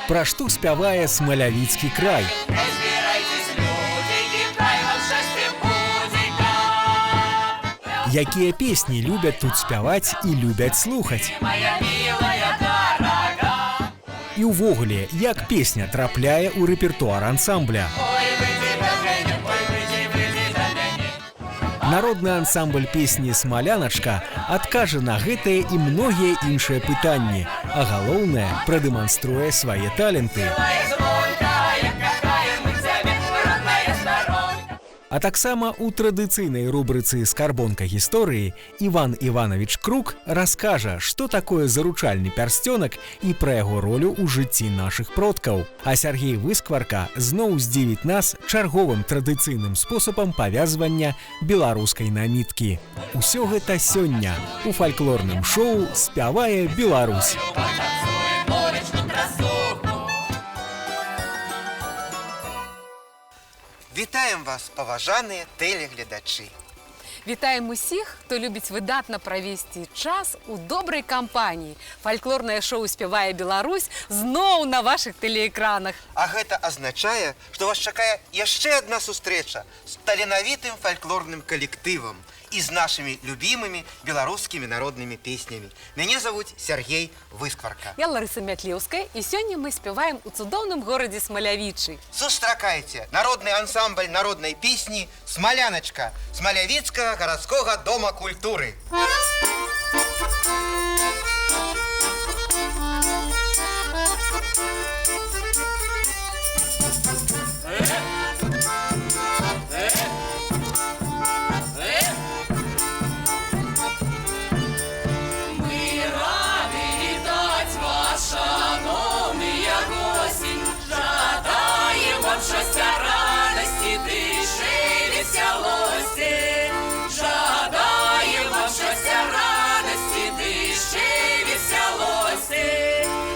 Пра што спявае Смалявіцкі край? Якія песні любяць тут спяваць і любяць слухаць? І ўвогуле, як песня трапляе ў рэпертуар ансамбля? Народны ансамбль песні «Смаляначка» адкажа на гэтыя і многія іншыя пытанні, а галоўнае, прадэманструе свае таленты. А таксама ў традыцыйнай рубрыцы «Скарбонка гісторыі» Іван Іванович Крук раскажа, што такое заручальны пярсцёнак і пра яго ролю ў жыцці нашых продкаў. А Сяргей Выскварка зноў здзівіць нас чарговым традыцыйным спосабам павязвання беларускай наміткі. Усё гэта сёння у фальклорным шоу «Спявае Беларусь». Вітаем вас, паважаныя тэлегледачы. Вітаем усіх, хто любіць выдатна правесці час у добрай кампаніі. Фальклорнае шоу «Спявае Беларусь» зноў на вашых тэлеэкранах. А гэта азначае, што вас чакае яшчэ адна сустрэча з таленавітым фальклорным калектывам і з нашымі любімымі беларускімі народнымі песнямі. Мяне завуць Сяргей Выскварка. Я Ларыса Мятлеўская, і сёння мы спяваем у цудоўным горадзе Смалявічы. Сустракайце народны ансамбль народнай песні «Смаляначка» Смалявіцкага гарадскога дома культуры. Щастя, радості, тиші, веселості. Жадаємо вам щастя, радості, тиші, веселості.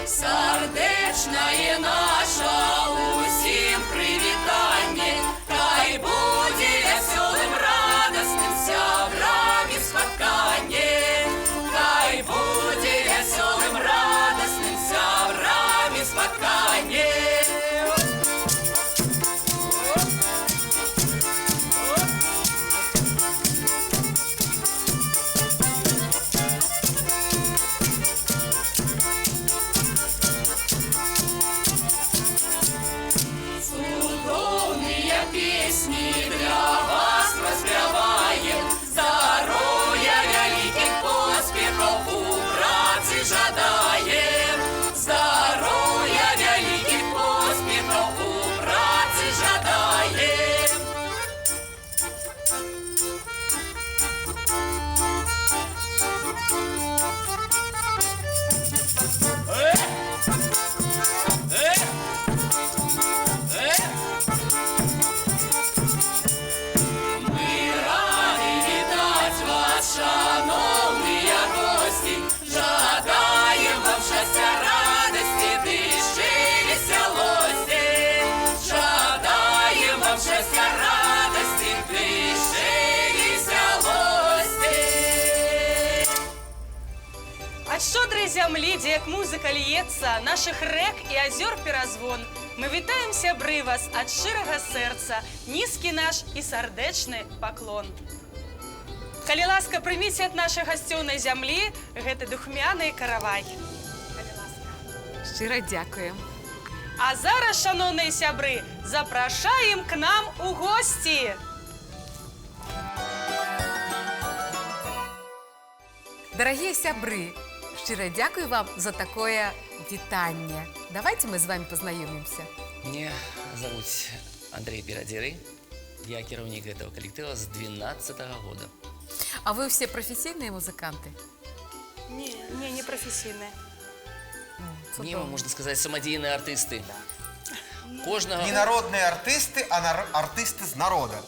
Сердечне наша усім привітання. Хай буде веселим, радостним сябрам і споткання. Хай буде веселим, радостним сябрам і споткання. Шчодрай зямлі, дзе як музыка льецца, нашых рэк і азёр перазвон. Мы вітаем сябры вас ад шчырага сэрца, нізкі наш і сардэчны паклон. Калі ласка, прыміце ад нашай гасцёўнай зямлі гэты духмяны каравай. Калі ласка. Шчыра дзякуем. А зараз, шаноўныя сябры, запрашаем к нам у госці. Дарагія сябры, шчыра дзякую вам за такое вітанне. Давайте мы з вами познаёмимся. Меня зовут Андрей Берадерый. Я кіраўнік этого коллектива с 12-го года. А вы все профессийные музыканты? Не профессийные. Не, можно сказать, самодеятельные артисты. Кожного... Не народные артисты, а артисты з народа.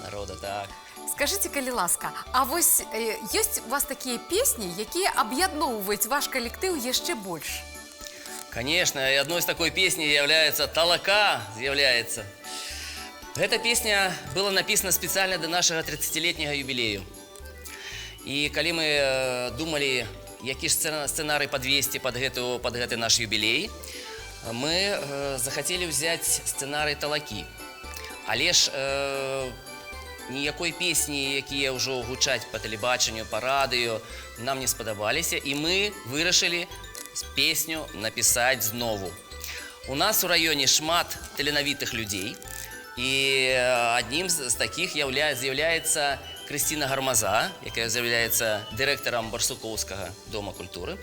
Народа, так. Скажите, калі ласка, а вось ёсць у вас такія песні, якія аб'ядноўваюць ваш калектыў яшчэ больш? Конечно, и одной из такой песни является «Толока». Эта песня была написана специально до нашего 30-летнего юбилею. И когда мы думали, які ж сценарий подвести под гэты наш юбилей, мы захотели взять сценарий «Талаки». Але ж ніякої пісні, які ўжо гучаць па тэлебачанню, па радыё, нам не спадабаліся, і мы вырашылі песню напісаць знову. У нас у раёне шмат таленавітых людзей, і аднім з такіх з'яўляецца Крысціна Гармаза, якая з'яўляецца дырэктарам Барсукоўскага дома культуры.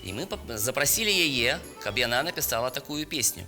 І мы запрасілі яе, каб яна напісала такую песню.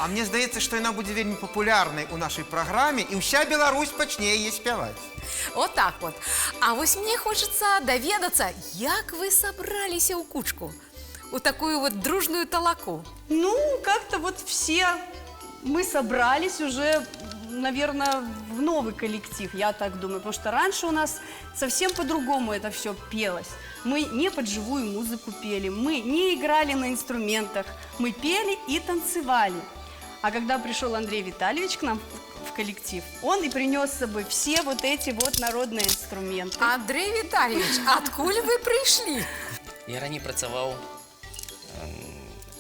А мне здаецца, што яна будзе вельмі папулярнай у нашай праграме, і ўся Беларусь пачне яе спяваць. Вот так вот. А вось мне хочется доведаться, як вы собрались у кучку, у такую вот дружную талаку. Ну, как-то вот все мы собрались уже, наверное, в новый коллектив, я так думаю, потому что раньше у нас совсем по-другому это все пелось. Мы не под живую музыку пели, мы не играли на инструментах, мы пели и танцевали. А когда пришел Андрей Витальевич к нам в коллектив, он и принес с собой все вот эти вот народные инструменты. Андрей Витальевич, откуда вы пришли? Я раней працаваў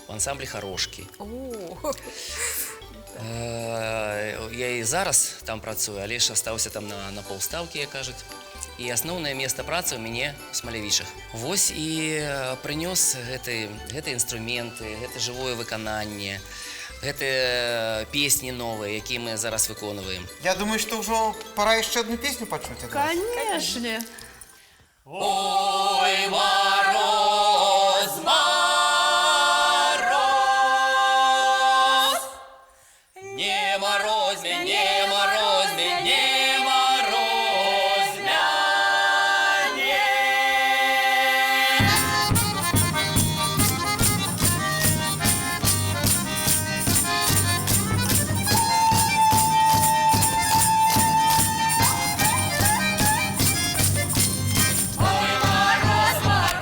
в ансамблі «Харошкі». Я і зараз там працую, але ж астаўся там на паўстаўкі, як кажуць. І асноўнае месца працы ў мяне ў Смалявічах. Вось і прынёс гэтыя інструменты, гэта жывое выкананне, гэтыя песні новыя, якія мы зараз выконваем. Я думаю, што ўжо пора яшчэ одну песню пачуць ад вас. Конечно. Ой, мороз, мороз, не морозь меня, не морозь меня, не морозь меня. Ой, мороз, мороз.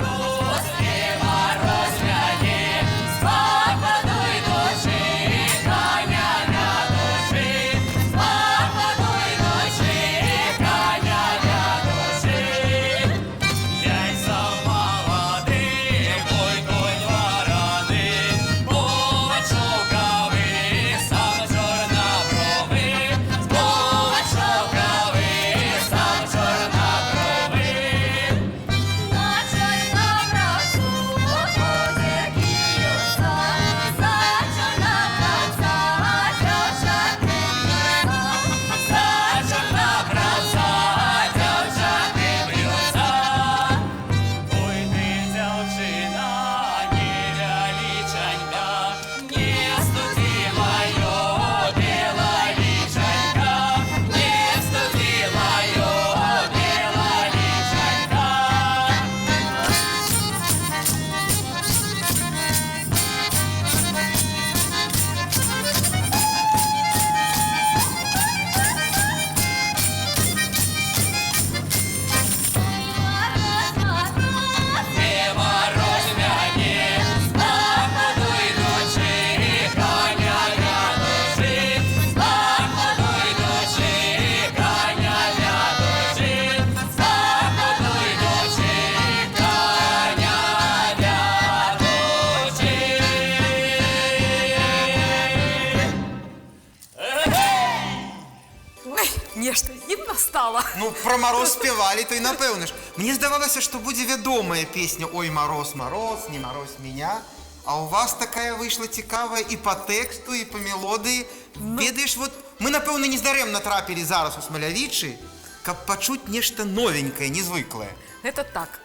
Ну, про мороз співали, то й напевно ж. Мені здавалося, що буде відома пісня «Ой, мороз, мороз, не мороз меня». А у вас така вийшла цікава і по тексту, і по мелодії. Ведаєш, вот ми, напевно, не здаремно трапили зараз у Смолявічі, каб почуть нешта новенькое, незвыклое. Это так,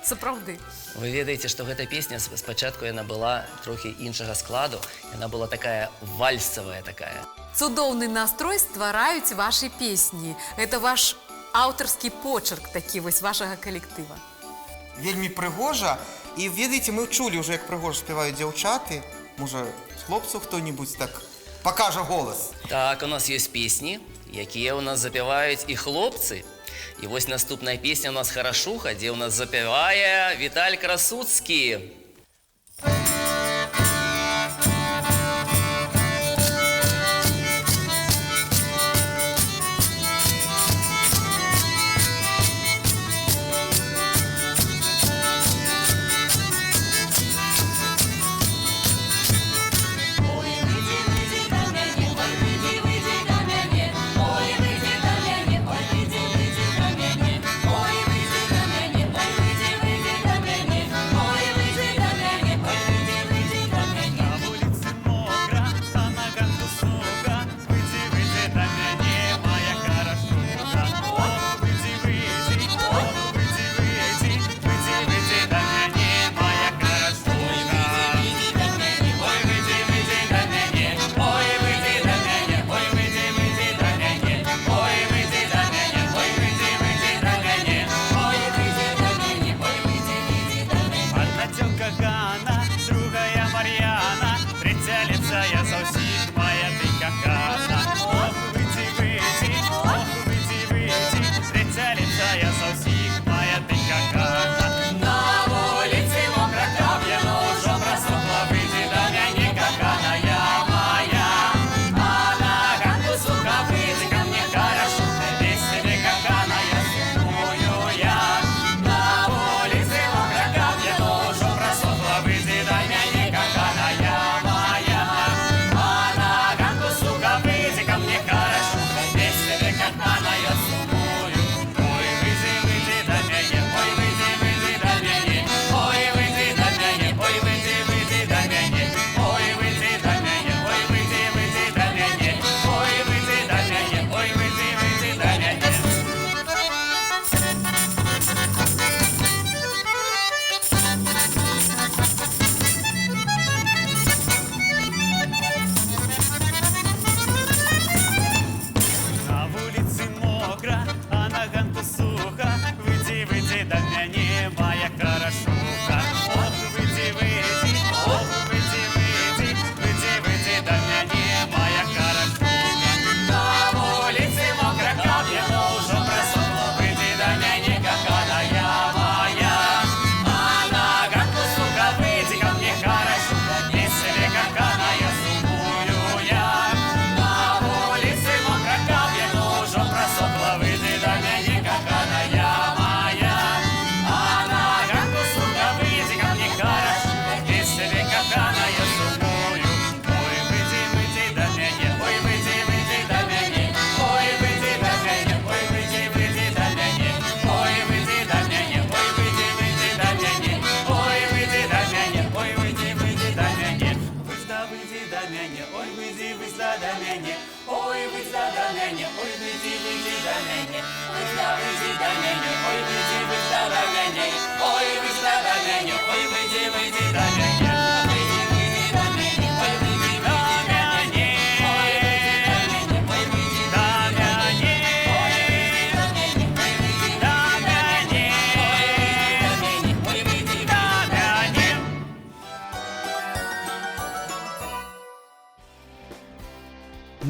сапраўды. Вы ведаеце, што гэта песня спачатку яна была трохі іншага складу, яна была такая вальсавая такая. Цудоўны настрой ствараюць вашы песні. Это ваш аўтарскі почерк такі вось вашага калектыва. Вельмі прыгожа. І, ведаеце, ми чулі вже, як прыгожа співають дзяўчаты. Може, з хлопців хто-небудзь так покаже голос? Так, у нас ёсць песні, якія у нас запяваюць і хлопцы. І вось наступная песня у нас «Харашуха», дзе у нас запявае Віталь Красуцкі.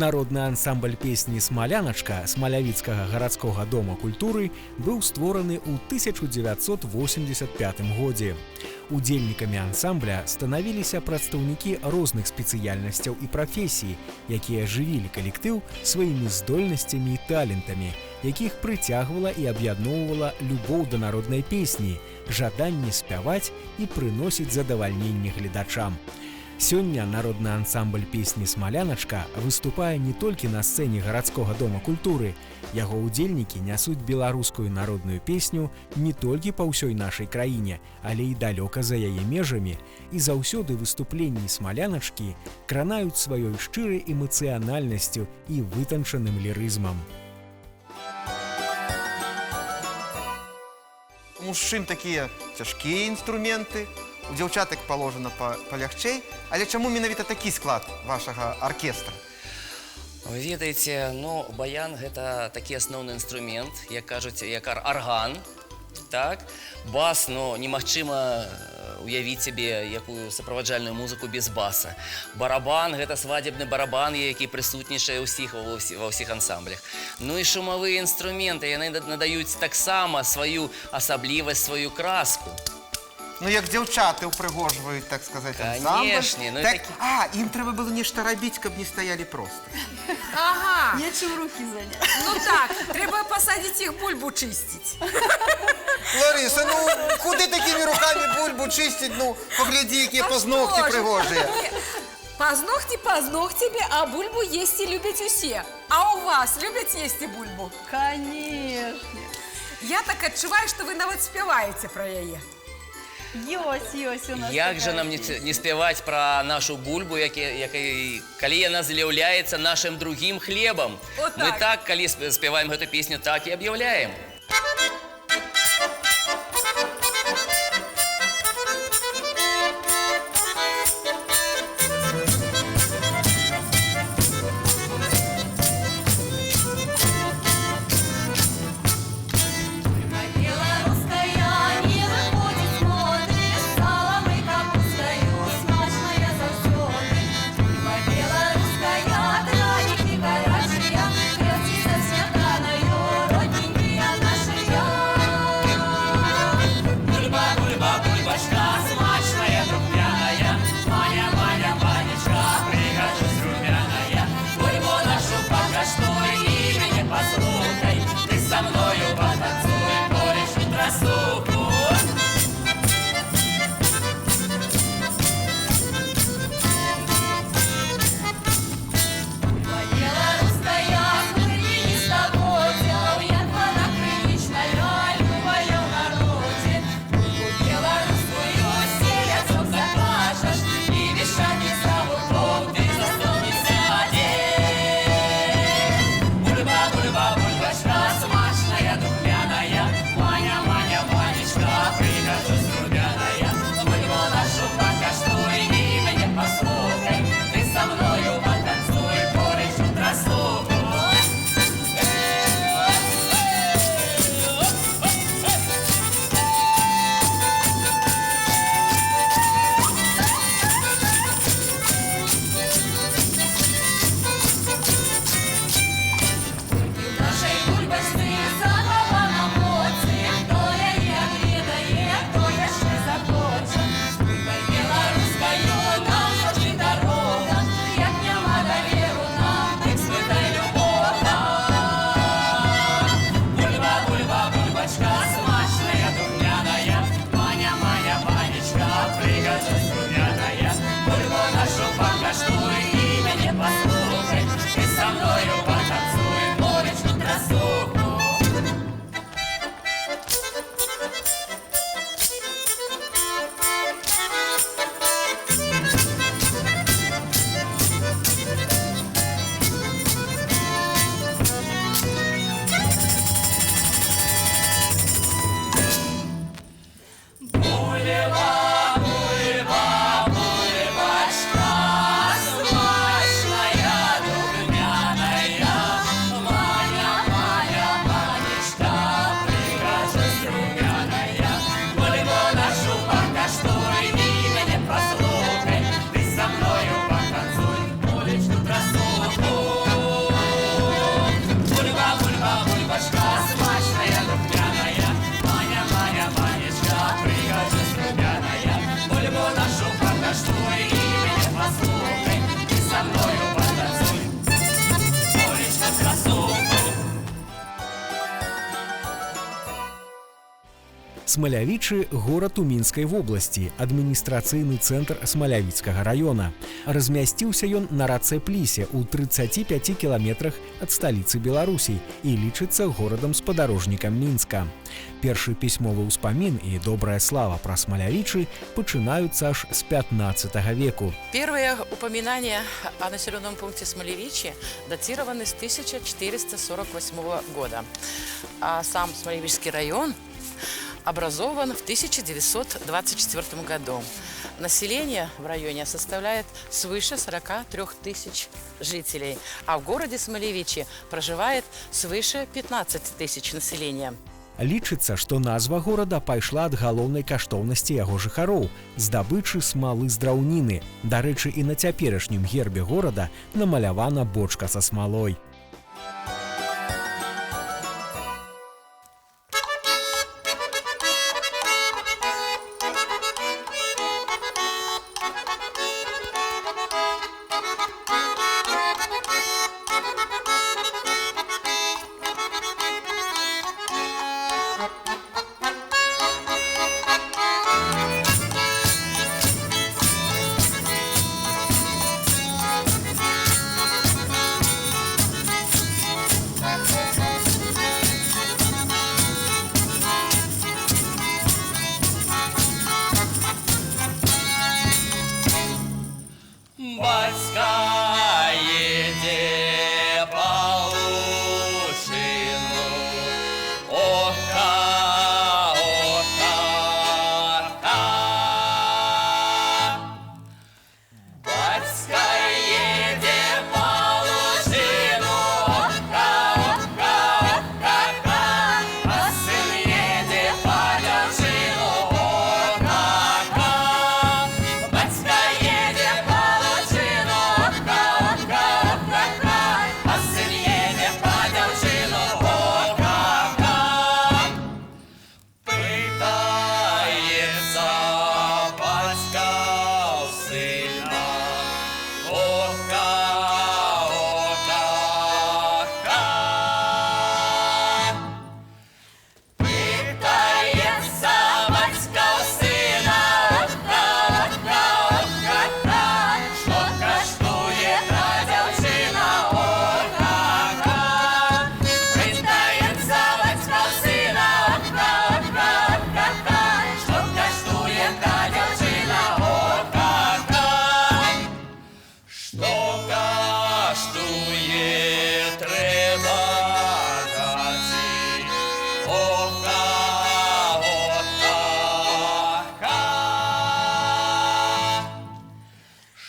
Народны ансамбль песні «Смаляначка» Смалявіцкага гарадскога дома культуры быў створаны ў 1985 годзе. Удзельнікамі ансамбля станавіліся прадстаўнікі розных спецыяльнасцяў і прафесій, якія жывілі калектыў сваімі здольнасцямі і талентамі, якіх прыцягвала і аб'ядноўвала любоў да народнай песні, жаданне спяваць і прыносіць задавальненне гледачам. Сёння народны ансамбль песні «Смаляначка» выступае не толькі на сцэне гарадскога дома культуры. Яго ўдзельнікі нясуць беларускую народную песню не толькі па ўсёй нашай краіне, але і далёка за яе межамі. І заўсёды выступленні «Смаляначкі» кранаюць сваёй шчырай эмацыянальнасцю і вытанчаным лірызмам. У мужчын такія цяжкія інструменты, у дзяўчатак паложана палягчэй. Але чаму менавіта такі склад вашага аркестра? Вы ведаеце, ну, баян – гэта такі асноўны інструмент, як кажуць, як арган. Так? Бас, ну, немагчыма уявіць сабе якую суправаджальную музыку без баса. Барабан – гэта свадебны барабан, які прысутнічае ва ўсіх ансамблях. Ну і шумавыя інструменты, яны надаюць таксама сваю асаблівасць, сваю краску. Ну, як дзяўчаты ўпрыгожваюць, так сказаць, ансамбль. Канешне, ну, Так, ім трэба было нешта рабіць, каб не стаялі проста. Ага, Нечем руки занять. ну так, треба посадить их бульбу чистить. Лариса, ну, куди такими руками бульбу чистить? Ну, погляди, які позногті пригожі. Позногтями, а бульбу есть и любят все. А у вас любят есть и бульбу? Конечно. Я так отчуваю, что вы нават спеваете про яе. Ёсь у нас. Як же такая нам не спяваць пра нашу бульбу, калі яна з'яўляецца нашым другім хлебам. Вот Мы так. так, калі спяваем гэту песню, так і аб'яўляем. Родненький, она Смалявічы – горад у Мінскай вобласці, адміністрацыйны цэнтр Смалявіцкага раёна. Размясціўся ён на рацэ Плісе ў 35 кіламетрах ад сталіцы Беларусі і лічыцца горадам-спадарожнікам Мінска. Першы пісьмовы ўспамін і добрая слава пра Смалявічы пачынаюцца аж з 15 веку. Первые упоминания о населенном пункте Смалевичи датированы с 1448 года. А сам Смалевичский район образован в 1924 году. Население в районе составляет свыше 43 тысяч жителей, а в городе Смалевичи проживает свыше 15 тысяч населения. Лічыцца, што назва горада пайшла ад галоўнай каштоўнасці яго жыхароў – здабычы смалы з драўніны. Дарэчы, і на цяперашнім гербе горада намалявана бочка са смалой. Батька еде по лучину, ока, ока, ока. Батька еде по лучину, ока, ока, ока, ока. А сын еде по лучину, ока, ока. Батька еде по лучину, ока, ока, ока, ока. А сын еде по лучину, ока, ока. Питається батька у сина, ока, ока, ока. Питається батька у сина, ока, ока, ока, ока. Що коштує та дівчина, ока, ока. Питається батька у сина, ока, ока, ока, ока. Що коштує та дівчина, ока, ока. Що коштує, треба дати, ока, ока, ока.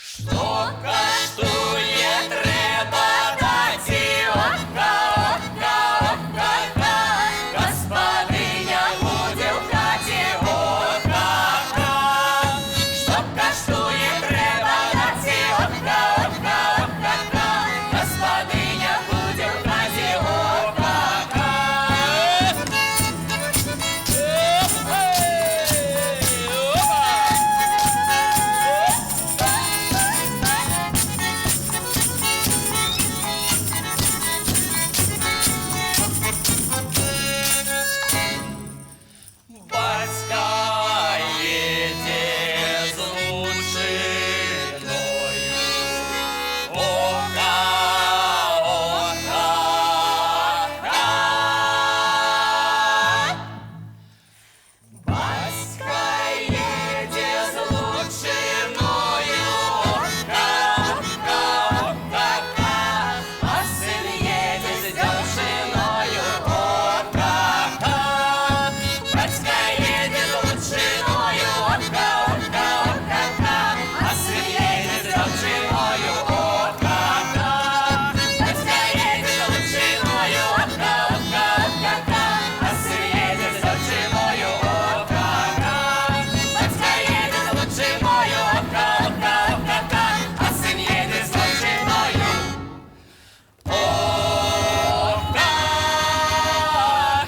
Що коштує, треба дати, ока, ока, ока, ока. Господиня буде в хаті, ока, ока. Що коштує, треба дати, ока, ока, ока, ока. Господиня буде в хаті, ока, ока. Батька еде з лучиною, ока, ока, ока. Батька еде з лучиною, ока, ока, ока, ока. А син еде з дівчиною, ока, ока. Батька еде з лучиною, ока, ока, ока, ока. А син еде з дівчиною, ока, ока. Батька еде з лучиною, ока, ока, ока, ока. А син еде з дівчиною, ока, ока. Батька еде з лучиною, ока, ока, ока, ока. А син еде з лучиною, ока,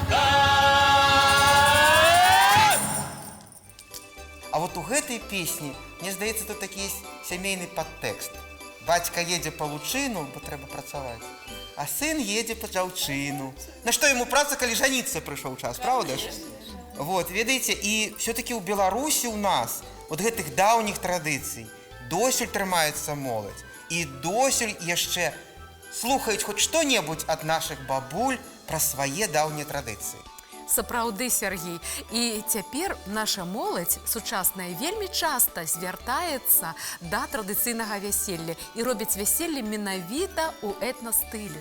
ока. А вот у гэтай песні, мне здаецца, тут такі есть сямейны падтэкст. Бацька едзе па лучыну, бо трэба працаваць, а сын едзе па дзяўчыну. На што яму праца, калі жаніцца прыйшоў час, правда ж? Вот, ведаеце, і все-таки ў Беларусі у нас вот гэтых даўніх традыцый досюль трымаецца моладзь і досюль яшчэ слухаюць хоць што-небудзь ад нашых бабуль пра свае даўнія традыцыі. Сапраўды, Сергей. І цяпер наша моладзь сучасная вельмі часта звяртаецца да традыцыйнага вяселля і робіць вяселле менавіта ў этна-стылі.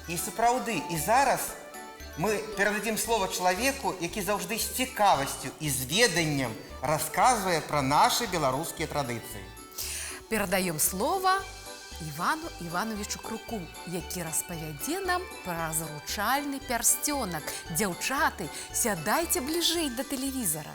І сапраўды, і зараз мы перададзім слова чалавеку, які заўжды з цікавасцю і з веданнем расказвае пра нашы беларускія традыцыі. Перадаём слова Івану Івановичу Круку, які распавядзе нам пра заручальны пярсцёнак. Дзяўчаты, сядайце бліжэй да тэлевізара.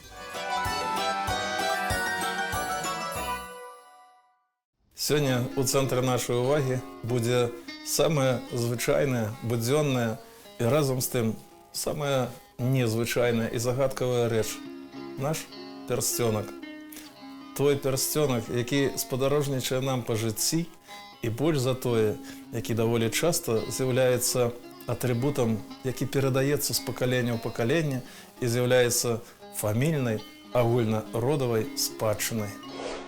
Сёння у цэнтры нашай увагі будзе самая звычайная, будзённая і разам з тым самая незвычайная і загадкавая рэч – наш пярсцёнак. Той пярсцёнак, які спадарожнічае нам па жыцці, і больш за тое, які даволі часта з'яўляецца атрыбутам, які перадаецца з пакалення ў пакаленне і з'яўляецца фамільнай, агульнародавай спадчынай.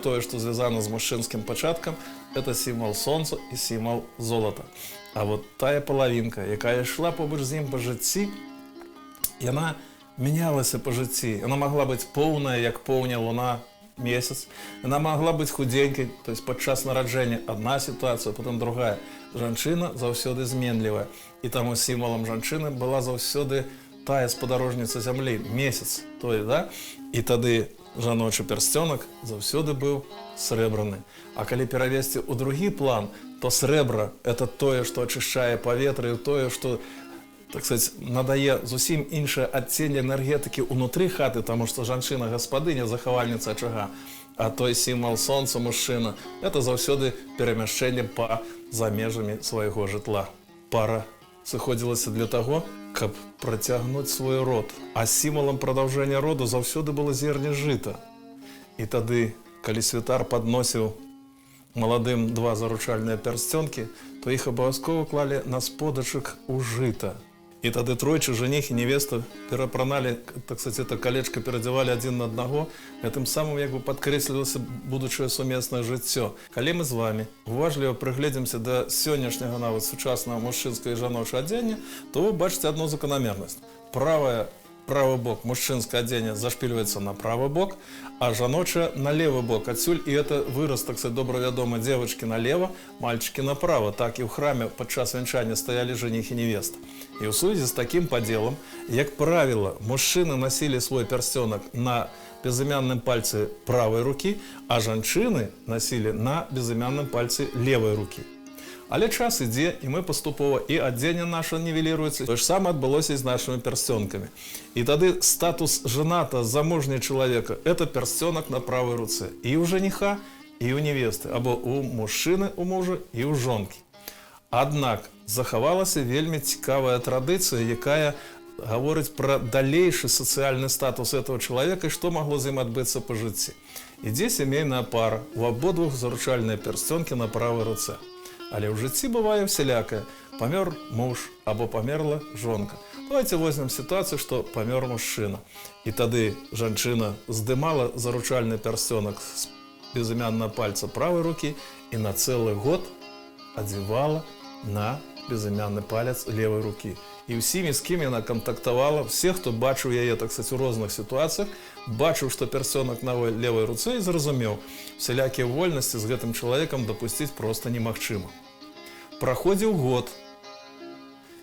Тое, што звязана з мужчынскім пачаткам, это сімвал сонца і сімвал золата. А вот тая палавінка, якая ішла побач з ім па жыцці, яна мянялася па жыцці. Яна магла быць поўная, як поўня луна, месяц. Она могла быть худенькой, то есть падчас нараджэння одна ситуация, потом другая. Жанчына заўсёды зменлівая. І таму сімвалам жанчыны была заўсёды тая спадарожніца зямлі, месяц той, да? І тады жаночы пярсцёнак заўсёды быў срэбраны. А калі перавесці ў другі план, то срэбра – это тое, што ачышчае паветра, і тое, што, так сказать, надае зусім іншае адценне энергетыкі ўнутры хаты, таму што жанчына гаспадыня, захавальніца ачага, а той сімвал сонца, мужчына, это заўсёды перамяшчэнне па-за межамі свайго жытла. Пара сыходзілася для таго, каб працягнуць свой род, а сімвалам прадаўжэння роду заўсёды было зерне жыта. І тады, калі святар падносіў маладым два заручальныя пярсцёнкі, то іх абавязкова клалі на сподачак у жыта. І тады тройчы жаніх і невеста перапраналі, так сказать, это калечка перадзявалі адзін на аднаго, гэтым самым як бы падкрэслівалася будучае сумеснае жыццё. Калі мы з вамі уважліва прыгледзімся да сённяшняга нават сучаснага мужчынскага і жаночага адзення, то вы бачыце адну заканамернасць. Правы бок мужчынскае адзенне зашпільваецца на правы бок, а жаночае на левы бок. Адсюль і это выраз, так сказать, добра вядома, дзевачкі налева, мальчыкі направа. Так і ў храме падчас вянчання стаялі жаніх і невеста. І ў сувязі з такім падзелам, як правіла, мужчыны насілі свой пярсцёнак на безымянным пальцы правай рукі, а жанчыны насілі на безымянным пальцы левай рукі. Але час ідзе, і мы паступова, і адзенне наша нівеліруецца. Тое ж самае адбылося і з нашымі пярсцёнкамі. І тады статус жаната, замужняй чалавека – это пярсцёнак на правай руцэ. І ў жаніха, і ў невесты, або ў мужчыны, у мужа, і ў жонкі. Аднак захавалася вельмі цікавая традыцыя, якая гаворыць пра далейшы сацыяльны статус этого чалавека і што магло з ім адбыцца па жыцці. Ідзе сямейная пара, у абодвух заручальныя пярсцёнкі на правай руцэ. Але ў жыцці бывае всялякае. Памёр муж або памерла жонка. Давайте возьмем сітуацыю, што памёр мужчына. І тады жанчына здымала заручальны пярсцёнак з безымяннага пальца правай рукі і на цэлы год адзявала на безымянны палец левай рукі. І ўсімі, з кім яна кантактавала, все, хто бачыў яе, так сказать, у розных сітуацыях, бачыў, што пярсцёнак на левай руцэ і зразумеў, всялякія вольнасці з гэтым чалавекам дапусціць проста немагчыма. Праходзіў год,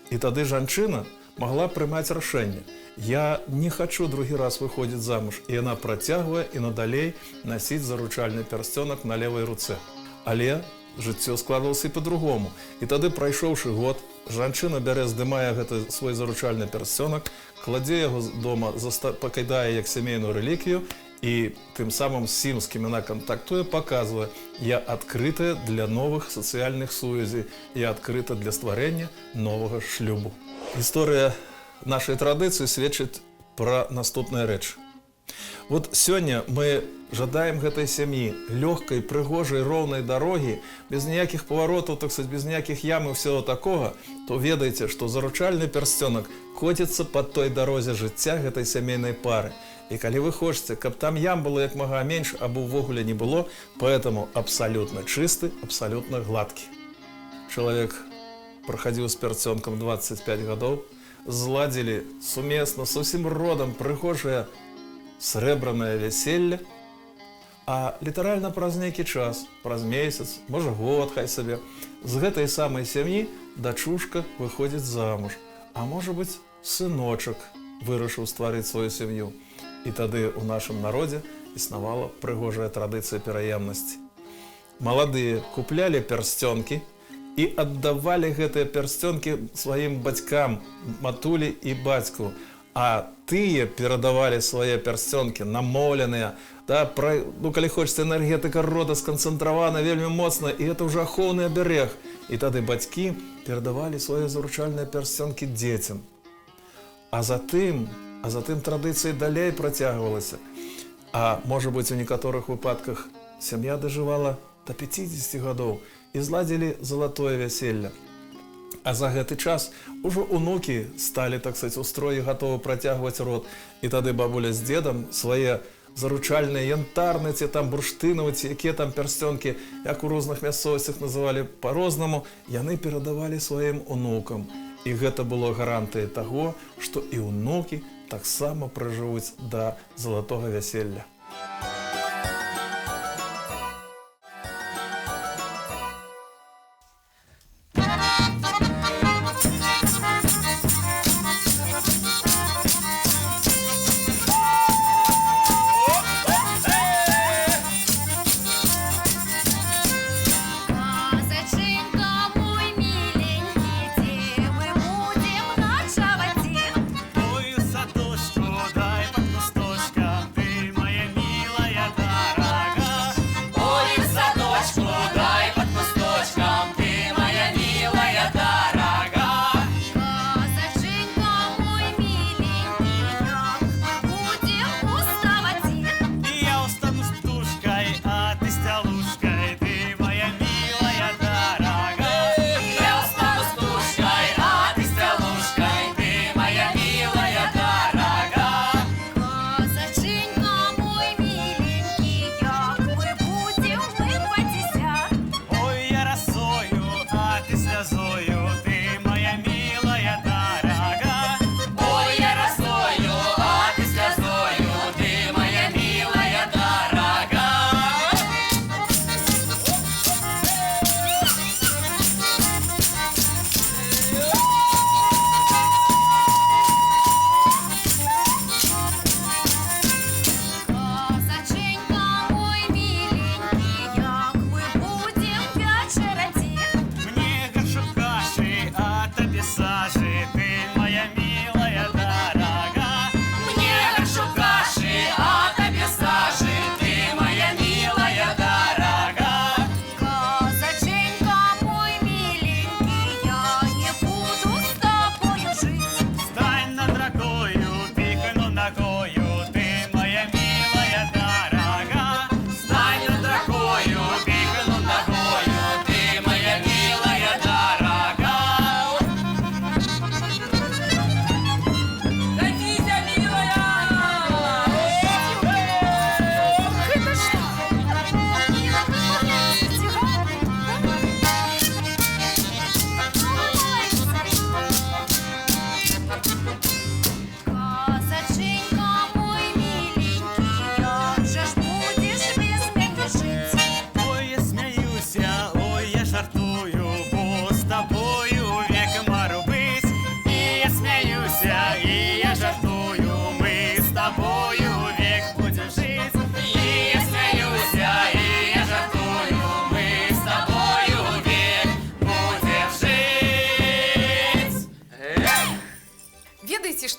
і тады жанчына магла прымаць рашэнне. Я не хачу другі раз выходзіць замуж, і яна працягвае і надалей насіць заручальны пярсцёнак на левай руцэ. Але жыццё складвалася і па-другому. І тады, прайшоўшы год, жанчына бярэ, здымае гэты свой заручальны пярсцёнак, кладзе яго дома, пакідае як сямейную рэліквію і тым самым сім, з кім яна кантактуе, паказвае: я адкрытая для новых сацыяльных сувязей, я адкрыта для стварэння новага шлюбу. Гісторыя нашай традыцыі сведчыць пра наступныя рэчы. Вот сёння мы жадаем гэтай сям'і лёгкай, прыгожай, роўнай дарогі, без ніякіх паваротаў, так сказать, без ніякіх ям і ўсяго такога. то ведайте, што заручальны пярсцёнак коціцца па той дарозе жыцця гэтай сямейнай пары. І калі вы хочаце, каб там ям было як мага менш, або ўвогуле не было, поэтому абсалютна чысты, абсалютна гладкі. Чалавек прахадзіў з пярсцёнкам 25 гадоў, зладзілі сумесна з усім родам прыгожае срэбранае вяселле, а літаральна праз нейкі час, праз месяц, можа год, хай сабе, з гэтай самай сям'і дачушка выходзіць замуж, а можа быць, сыночак вырашыў стварыць сваю сям'ю. І тады ў нашым народзе існавала прыгожая традыцыя пераемнасці. Маладыя куплялі пярсцёнкі і аддавалі гэтыя пярсцёнкі сваім бацькам, матулі і бацьку, а тыя перадавалі свае пярсцёнкі намоленыя, калі хочаце, энергетыка рода сканцэнтравана вельмі моцна, і гэта ўжо ахоўны аберег. І тады бацькі перадавалі свае заручальныя пярсцёнкі дзецям. А затым традыцыя далей працягвалася. А можа быць, у некаторых выпадках сям'я дажывала да 50 гадоў і зладзілі залатое вяселле. А за гэты час ужо унукі сталі, так сказаць, у строі гатовы працягваць род. І тады бабуля з дзедам свае заручальныя янтарныя, ці там бурштынавыя, ці якія там пярсцёнкі, як у розных мясцовасцях называлі па-рознаму, яны перадавалі сваім унукам. І гэта было гарантыяй таго, што і ўнукі таксама пражывуць да залатога вяселля. Мою садочку дай под листочка, ты моє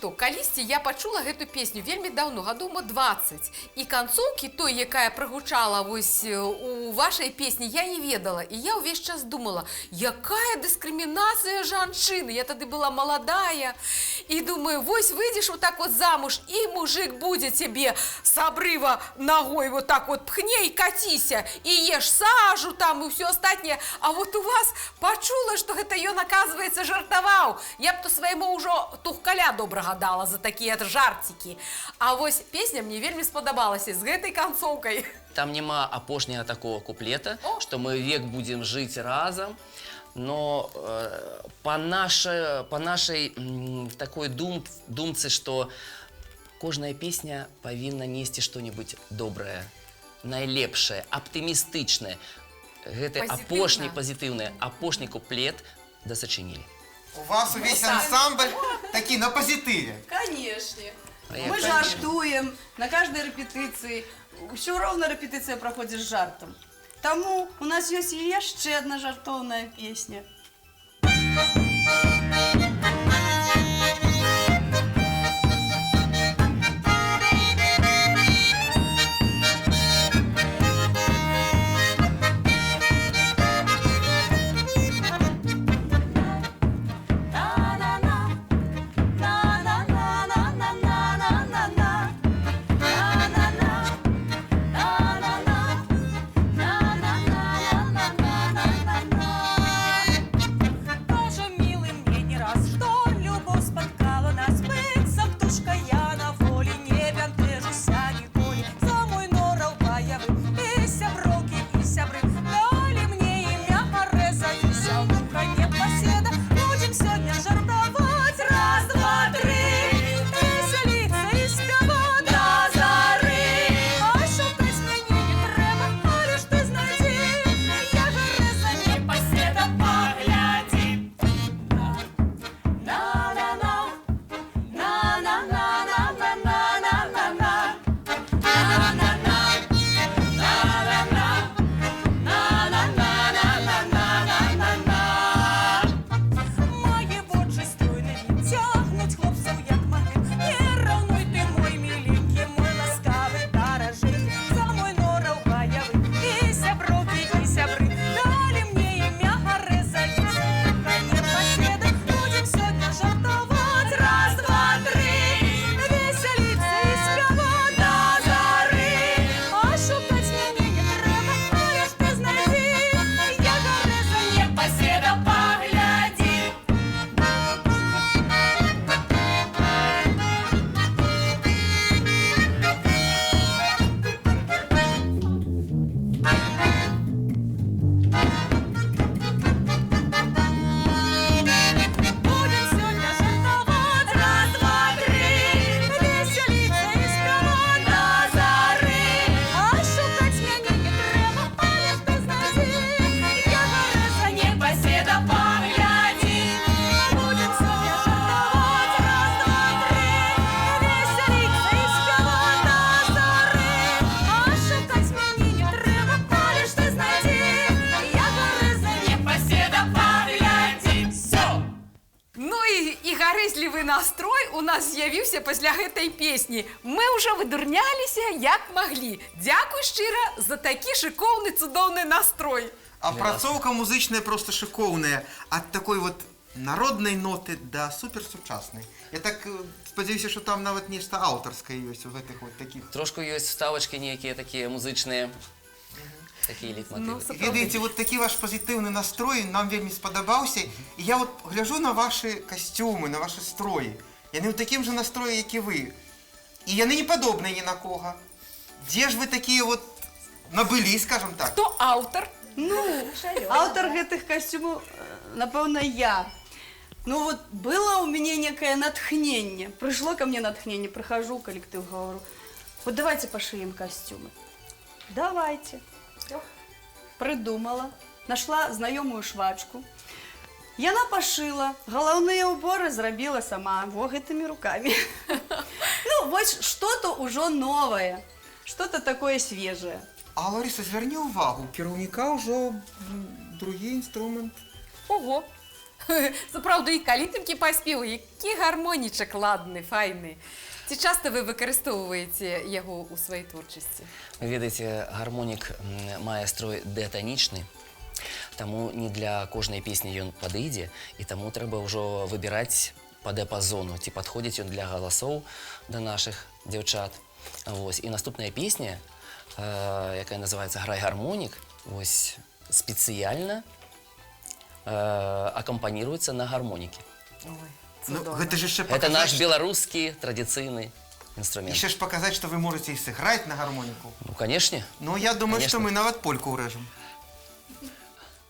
што, калісьці я пачула гэту песню вельмі даўно, гадоў мо 20. І канцоўкі той, якая прагучала вось у вашай песні, я не ведала. І я ўвесь час думала, якая дыскрымінацыя жанчыны. Я тады была маладая. І думаю, вось выйдзеш вот так вот замуж, і мужик будзе цябе с обрыва ногой вот так вот пхне і каціся, і еш сажу там, і ўсё астатняе. А вот у вас пачула, што гэта ён, оказывается, жартаваў. Я б то свайму ўжо тухкаля добрага дала за такія жартики. А вось песня мне вельмі спадабалася з гэтай канцоўкай. Там няма апошняга такого куплета, што мы век будзем жыць разам. Но по нашей такой думцы, что кожная песня павінна несці што-небудзь добрае, найлепшае, аптымістычнае. Гэта апошні пазітыўны, апошні куплет дасачынілі. У вас увесь ансамбль такі на позитиве. Конечно. Мы жартуем на каждой репетиции. Все ровно репетиция проходит с жартом. Тому у нас есть и еще одна жартовная песня. Настрой у нас з'явіўся пасля гэтай песні. Мы ўжо выдурняліся, як маглі. Дзякуй шчыра за такі шыкоўны, цудоўны настрой. Апрацоўка музычная просто шыкоўная. Ад такой вот народнай ноты да суперсучаснай. Я так спадзяюся, што там нават нешта аўтарскае ёсць у гэтых вот такіх. Трошку ёсць вставачкі нейкія такія музычныя. Такие лейтмотивы. Ведаеце, вот такі ваш пазітыўны настрой нам вельмі спадабаўся. І я вот гляжу на ваши касцюмы, на ваши строі. Яны ў такім же настроі, як і вы. І яны не падобныя ні на кога. Дзе ж вы такія вот набылі, скажем так? Хто аўтар? Ну, аўтар гэтых касцюмаў, напэўна, я. Ну вот было у меня некое натхнение. Пришло ко мне натхнение, прихожу, коллектив, говорю, вот давайте пошием костюмы. Давайте. Придумала, нашла знакомую швачку. Яна пошила, головные уборы зробила сама, вот этими руками. Ну, вот что-то уже новое, что-то такое свежее. А, Лариса, зверни увагу, у кіраўніка ўжо другі інструмент. Ого! Заправду, і калітинки паспіву, який гармонічок ладний, файний. Чи часто ви використовуєте його у своїй творчості? Ви ведаеце, гармонік мае строй діатонічны, таму не для кожнай песні ён падыдзе, і таму трэба ўжо выбіраць по дыапазону, ці падходзіць ён для галасоў да нашых дзяўчат. Вось. І наступная песня, якая называецца «Грай гармонік», вось, спецыяльна акампаніруецца на гармонікі. Ой, Ну, цудоўна. гэта ж яшчэ Это паказаць, наш беларускі традыцыйны інструмент. яшчэ ж паказаць, што вы можаце і сыграць на гармоніку. Ну, канешне. Ну, я думаю, Конечно. што мы нават польку ўрэжам.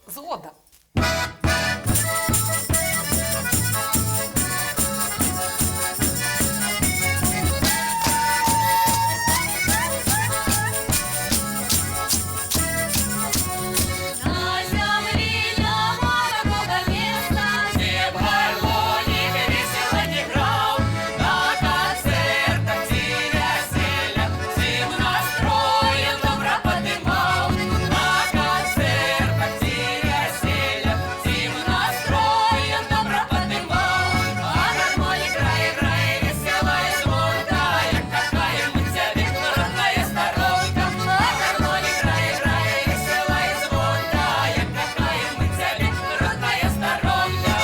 Згода. На землі нема такого места, где б гармонік весело не грав. На концертах ці весілля всім настроєм добро поднимав. На концертах ці весілля всім настроєм добро поднимав. А гармонік грає, грає весело і звонко, як какая мы тебе родная сторонка. А гармонік грає, грає весело і звонко, як какая мы тебе родная сторонка.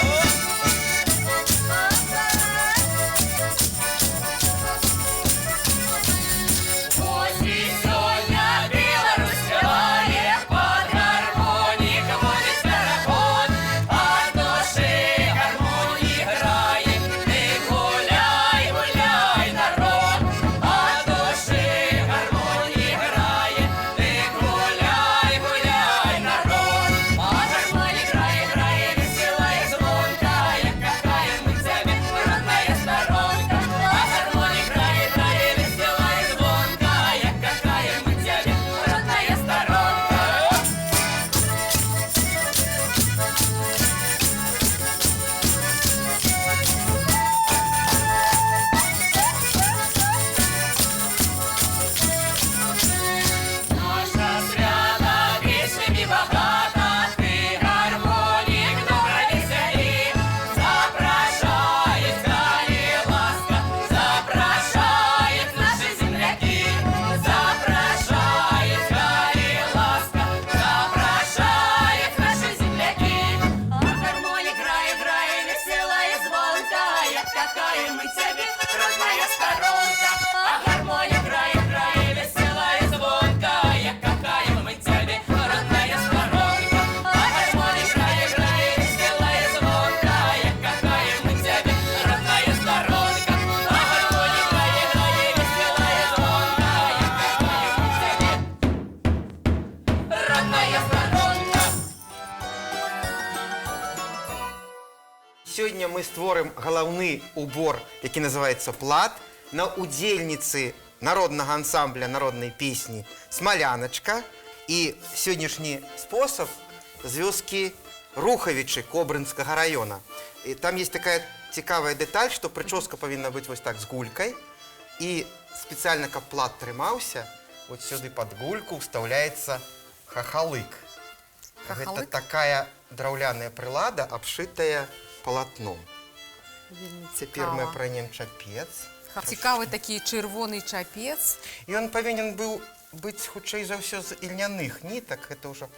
Ось і сьогодні Білорусь співає, під гармонік водить перегон. От душі гармонік грає, ти гуляй, гуляй, народ. От душі гармонік грає, ти гуляй, гуляй, народ. А гармонік грає, грає весело і звонко, як какая мы тебе родная сторонка. А гармонік грає, грає весело і звонко, як какая мы тебе родная сторонка. Наша свята піснями багата, ти гармонік добре веселі. Запрошает далі ласка, запрошает наші земляки. Запрошает далі ласка, запрошает наші земляки. А гармонік грає, грає весело і звонко, як какая мы тебе родная сторонка. А гармонік грає, грає весело і звонко, як какая мы тебе родная сторонка. А гармонік грає, грає весело і звонко, як какая мы тебе родная сторонка. А гармонік грає, грає весело і звонко, як какая мы тебе родная сторонка. Сёння мы створым галаўны убор, які называецца плат, на удзельніцы народнага ансамбля народнай песні «Смаляночка». І сённяшні спосаб з вёскі Рухавічы Кобрынскага района. І там есть такая цікавая дэталь, што прычоска павінна быць вось так з гулькай. І спецыяльна, каб плат трымаўся, вот сюды пад гульку ўстаўляецца хахалык. Гэта Хахалык? такая драўляная прылада, абшытая палатном. Вельмі Цяпер мы цікава. апранем чапец. Цікавий такий червоний чапець. Ён павінен быў быць хутчэй за ўсё з ільняных нітак. Гэта ўжо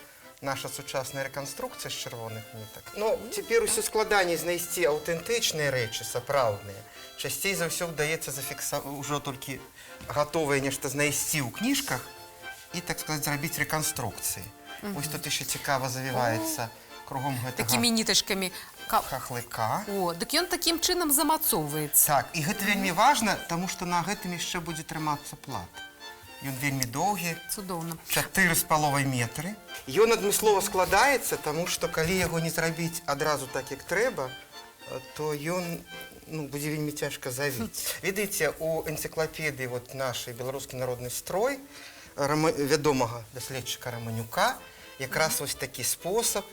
наша сучасная рэканструкцыя з чырвоных нітак. Ну, цяпер усё складаней знайсці аўтэнтычныя рэчы, сапраўдныя. Часцей за ўсё ўдаецца ўжо толькі гатовае нешта знайсці ў кніжках і, так сказаць, зрабіць рэканструкцыі. Вось тут яшчэ цікава завіваецца кругом гэтага Такими ніточками. хахлыка. О, дык ён таким чынам замацоўваецца. Так, і гэта вельмі важна, таму што на гэтым яшчэ будзе трымацца плат. Ён вельмі доўгі, Цудоўна. 4,5 метры. Ён адмыслова складаецца, таму што калі яго не зрабіць адразу так, як трэба, то ён будзе вельмі цяжка завіць. Ведаеце, у энцыклапедыі нашай беларускі народны строй вядомага даследчыка Раманюка якраз вось такі спосаб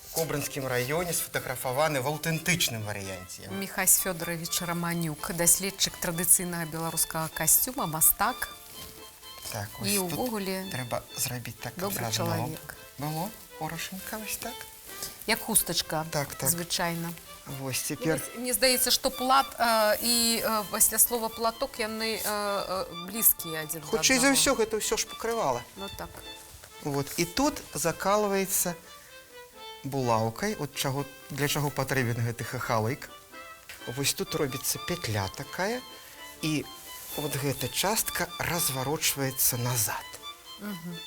в Кобрынскім раёне сфотаграфаваны в аўтэнтычным варыянце. Міхась Фёдорович Раманюк, даследчык традыцыйнага беларускага касцюма, мастак. Так, І ось тут ўвогуле трэба зрабіць так добры адразу на лоб. чалавек. Было хорошенько, ось так. як хустачка, Так. звичайно. Вось цяпер. Мне здаецца, што плат і пасля слова платок яны блізкія адзін да Хутчэй за аднаго. ўсё гэта ўсё ж пакрывала. Ну так. Вот. І тут закалваецца булаўкай, от чаго, для чаго патрэбен гэты хахалык. Вось тут робіцца петля такая, і вот гэта частка разварочваецца назад,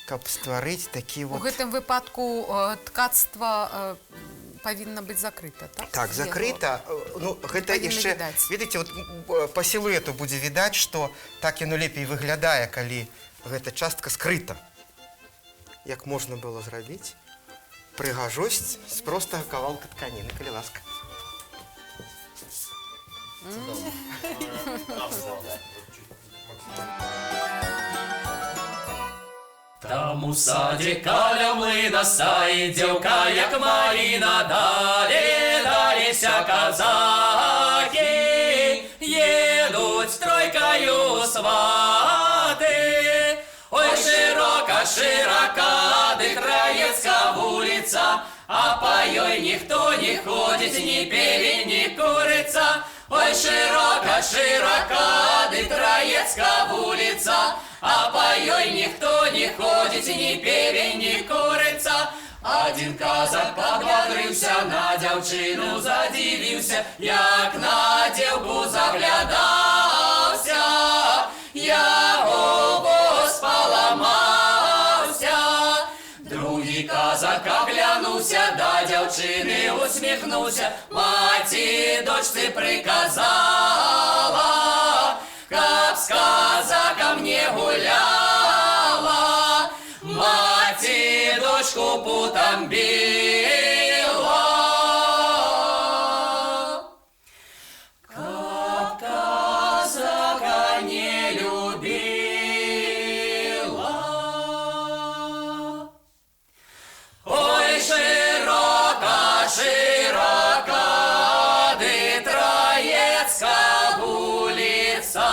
каб стварыць такі У вот... гэтым выпадку ткацтва павінна быць закрыта, так? Так, закрыта. Ну, гэта Павінна яшчэ, відаць. видите, вот по сілуэту будзе відаць, што так яно лепей выглядае, калі гэта частка скрыта. Як можна было зрабіць прыгажосць з простага кавалка тканіны, калі ласка. Там у саді каля млина саїть дівка, як маліна, далі, даліся казаки, їдуть тройкою свати. Ой, широка, Траєцька вулиця, а по ёй ніхто не ходить, ні певень, ні куриця. Ой, широка, Траєцька вулиця, а по ёй ніхто не ходить, ні певень, ні куриця. Один казак поглядрився на дівчину, задивився, як на дівку заглядався, я голос поламався. Другий казак оглянувся, до дівчини усміхнувся, маті дочці приказала, каб з казаком не гуляла, маті дочку путом била. Каб казака не любила. Ой, широка, де Троєцька вулиця,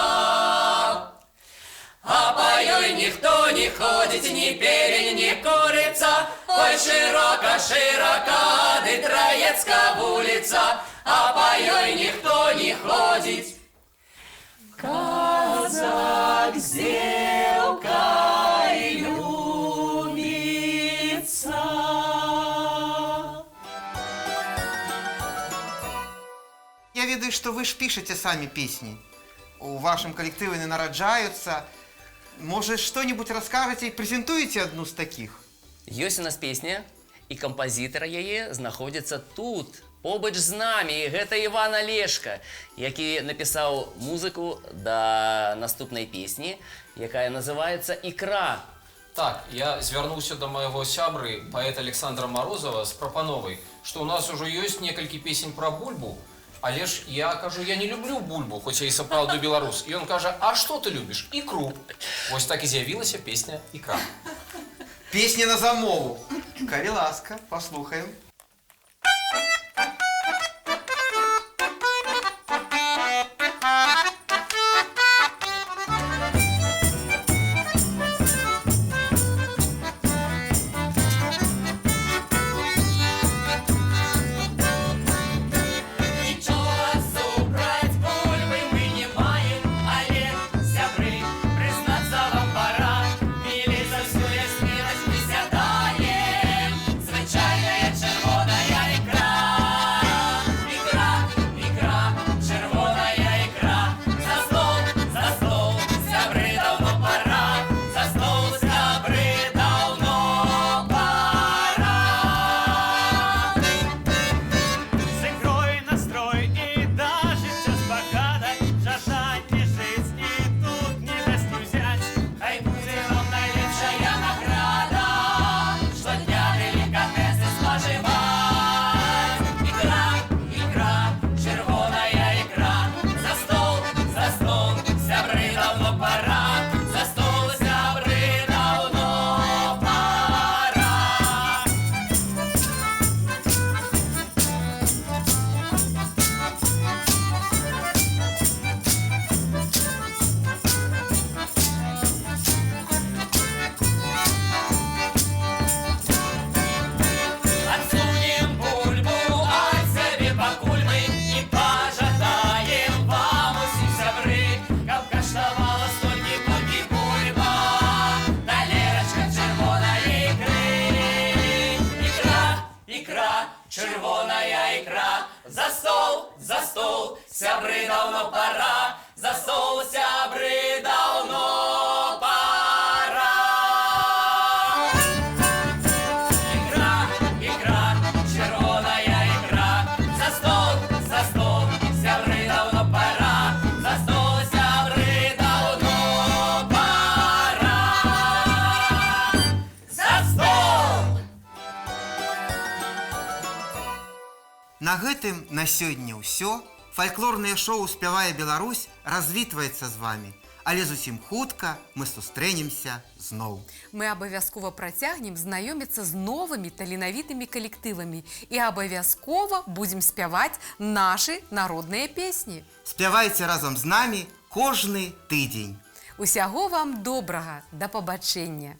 а по ёй ніхто не ходить, ні певень, ні куриця. Ой, широка, де Троєцька вулиця, а по ёй ніхто не ходить. Казак з дівкою любиться. Я ведаю, што вы ж пішаце самі песні. У вашым калектыве не нараджаюцца. Можа, што-нибудь раскажаце і прэзентуеце адну з такіх? Ёсць у нас песня, і кампазітар яе знаходзіцца тут, побач з намі. І гэта Іван Алешка, які напісаў музыку да наступнай песні, якая называецца «Ікра». Так, я звярнуўся да майго сябры, паэта Александра Морозова, з прапановай, што ў нас ужо ёсць некалькі песень пра бульбу, але ж я кажу, я не люблю бульбу, хоць я і сапраўдны беларус. І ён кажа, а што ты любіш? Ікру. Вось так і з'явілася песня «Ікра». Песня на замову. Калі ласка, паслухаем. Нічого супраць бульбы мы не маем, але, сябры, прызнацца вам пора, мілей за всю яснасць мы сядаем. Звычайная чарга сябры, давно пора, за стол, сябры, давно пора. Икра, икра, червоная икра, за стол, сябры, давно пора, за стол, сябры, давно пора. За стол! На гэтым на сёння ўсё. Фальклорнае шоу «Спявае Беларусь» развітваецца з вами. Але зусім хутка мы сустрэнемся зноў. Мы абавязкова працягнем знаёміцца з новымі таленавітымі калектывамі і абавязкова будзем спяваць нашы народныя песні. Спявайце разам з намі кожны тыдзень. Усяго вам добрага, да пабачэння!